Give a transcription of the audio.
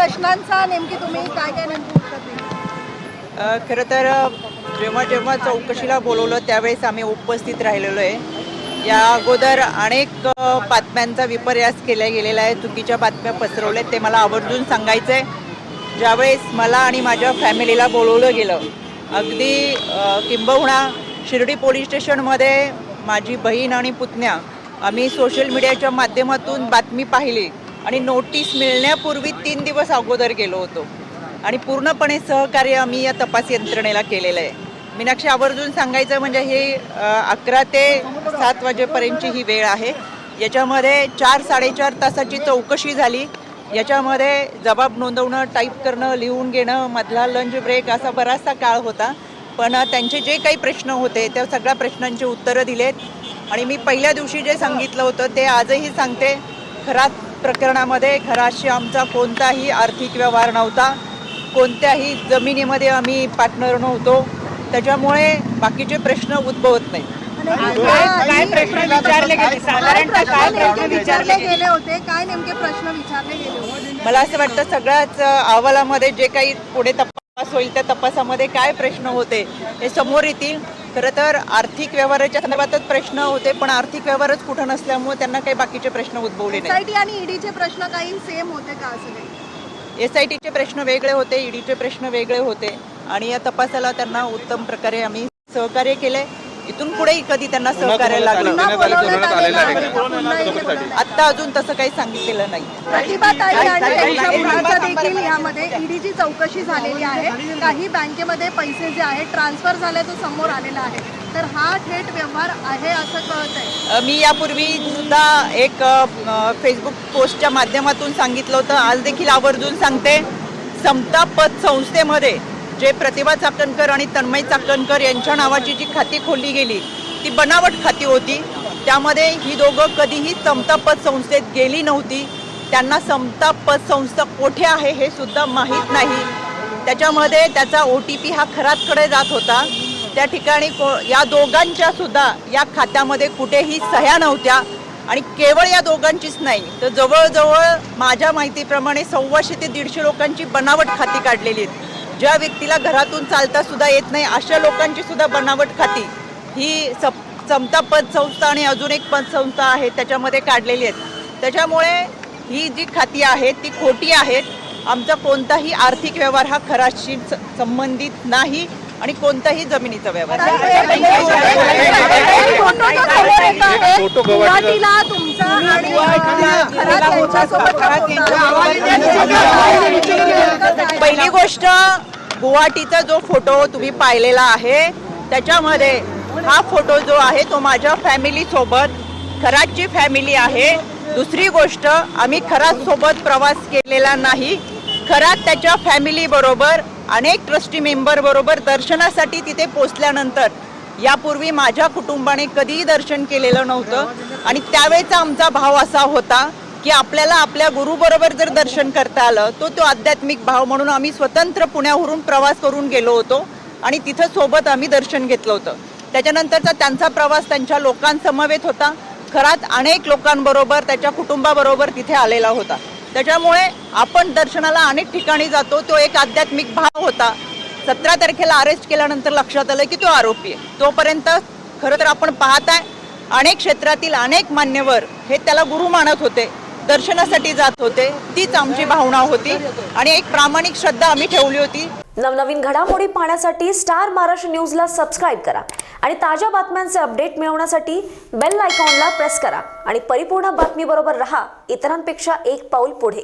प्रश्नांचा नेमकी तुम्ही काय काय नेमकं उत्तर दिलं? खरं तर जेव्हा जेव्हा चौकशीला बोलवलं त्यावेळेस आम्ही उपस्थित राहिलेलो आहे। या अगोदर अनेक बातम्यांचा विपर्यास केला गेलेला आहे, चुकीच्या बातम्या पसरवल्यात, ते मला आवर्जून सांगायचं आहे। ज्यावेळेस मला आणि माझ्या फॅमिलीला बोलवलं गेलं, अगदी किंबहुना शिर्डी पोलीस स्टेशनमध्ये माझी बहीण आणि पुतण्या आम्ही सोशल मीडियाच्या माध्यमातून बातमी पाहिली आणि नोटीस मिळण्यापूर्वी 3 दिवस अगोदर गेलो होतो आणि पूर्णपणे सहकार्य आम्ही या तपास यंत्रणेला केलेलं आहे। मीनाक्षी, आवर्जून सांगायचं म्हणजे हे 11 ते 7 वाजेपर्यंतची ही वेळ आहे। याच्यामध्ये 4-4.5 तासाची चौकशी झाली। याच्यामध्ये जबाब नोंदवणं, टाईप करणं, लिहून घेणं, मधला लंच ब्रेक असा बराचसा काळ होता। पण त्यांचे जे काही प्रश्न होते त्या सगळ्या प्रश्नांची उत्तरं दिलेत आणि मी पहिल्या दिवशी जे सांगितलं होतं ते आजही सांगते। खरात प्रकरणामध्ये खराशी आमचा कोणताही आर्थिक व्यवहार नव्हता, कोणत्याही जमिनीमध्ये आम्ही पार्टनर नव्हतो, त्याच्यामुळे बाकीचे प्रश्न उद्भवत नाही। काय प्रश्न विचारले गेले, साधारणतः काय प्रश्न विचारले गेले होते, काय नेमके प्रश्न विचारले गेले होते? मला असं वाटतं सगळ्याच अहवालामध्ये जे काही पुढे तपास होईल त्या तपासामध्ये काय प्रश्न होते हे समोर येतील। खरं तर आर्थिक व्यवहाराच्या संदर्भातच प्रश्न होते, पण आर्थिक व्यवहारच कुठं नसल्यामुळे त्यांना काही बाकीचे प्रश्न उद्भवले नाही। SIT आणि ईडीचे प्रश्न काही सेम होते का? असं काही SITचे प्रश्न वेगळे होते, ईडीचे प्रश्न वेगळे होते आणि या तपासाला त्यांना उत्तम प्रकारे आम्ही सहकार्य केले। इथून पुढेही कधी त्यांना सहकार्य लागलं आत्ता अजून तसं काही सांगितलेलं नाही। प्रतिभाताई आणि त्यांच्या मुलाचा देखील यामध्ये ईडीची चौकशी झालेली आहे। काही बँकेमध्ये पैसे जे आहेत ट्रान्सफर झाले तो समोर आलेला आहे, तर हा थेट व्यवहार आहे असं कळत आहे। मी यापूर्वी सुद्धा एक फेसबुक पोस्टच्या माध्यमातून सांगितलं होतं, आज देखील आवर्जून सांगते। समता पत संस्थेमध्ये जे प्रतिभा चाकणकर आणि तन्मय चाकणकर यांच्या नावाची जी खाती खोलली गेली ती बनावट खाती होती। त्यामध्ये ही दोघं कधीही समता पत संस्थेत गेली नव्हती। त्यांना समता पत संस्था कोठे आहे हे सुद्धा माहीत नाही। त्याच्यामध्ये त्याचा OTP हा खरातकडे जात होता। त्या ठिकाणी या दोघांच्या सुद्धा या खात्यामध्ये कुठेही सह्या नव्हत्या आणि केवळ या दोघांचीच नाही तर जवळजवळ माझ्या माहितीप्रमाणे 125 ते 150 लोकांची बनावट खाती काढलेली आहेत। ज्या व्यक्तीला घरातून चालता सुद्धा येत नाही अशा लोकांची सुद्धा बनावट खाती ही समता पत संस्था आणि अजून एक पतसंस्था आहे त्याच्यामध्ये काढलेली आहेत। त्याच्यामुळे ही जी खाती आहेत ती खोटी आहेत। आमचा कोणताही आर्थिक व्यवहार हा खराशी संबंधित नाही आणि कोणताही जमिनीचा व्यवहार पहिली गोष्ट, गुवाहाटीचा जो फोटो तुम्ही पाहिलेला आहे त्याच्यामध्ये हा फोटो जो आहे तो माझ्या फॅमिली सोबत, खरातची फॅमिली आहे। दुसरी गोष्ट, आम्ही खरात सोबत प्रवास केलेला नाही। खरात त्याच्या फॅमिली बरोबर अनेक ट्रस्टी मेंबर बरोबर दर्शनासाठी तिथे पोचल्यानंतर यापूर्वी माझ्या कुटुंबाने कधीही दर्शन केलेलं नव्हतं आणि त्यावेळेचा आमचा भाव असा होता की आपल्याला आपल्या गुरुबरोबर जर दर्शन करता आलं तो आध्यात्मिक भाव म्हणून आम्ही स्वतंत्र पुण्यावरून प्रवास करून गेलो होतो आणि तिथं सोबत आम्ही दर्शन घेतलं होतं। त्याच्यानंतरचा त्यांचा प्रवास त्यांच्या लोकांसमवेत होता। खरात अनेक लोकांबरोबर त्याच्या कुटुंबाबरोबर तिथे आलेला होता। त्याच्यामुळे आपण दर्शनाला अनेक ठिकाणी जातो, तो एक आध्यात्मिक भाव होता। 17 तारखेला अरेस्ट केल्यानंतर लक्षात आलं की तो आरोपी आहे। तोपर्यंत खरं तर आपण पाहताय अनेक क्षेत्रातील अनेक मान्यवर हे त्याला गुरु मानत होते, दर्शनासाठी जात होते। तीच आमची भावना होती आणि एक प्रामाणिक श्रद्धा आम्ही ठेवली होती। नवनवीन घडामोडी पाहण्यासाठी स्टार महाराष्ट्र न्यूजला सबस्क्राईब करा आणि ताज्या बातम्यांचे अपडेट मिळवण्यासाठी बेल आयकॉनला प्रेस करा आणि परिपूर्ण बातमीबरोबर रहा, इतरांपेक्षा एक पाऊल पुढे।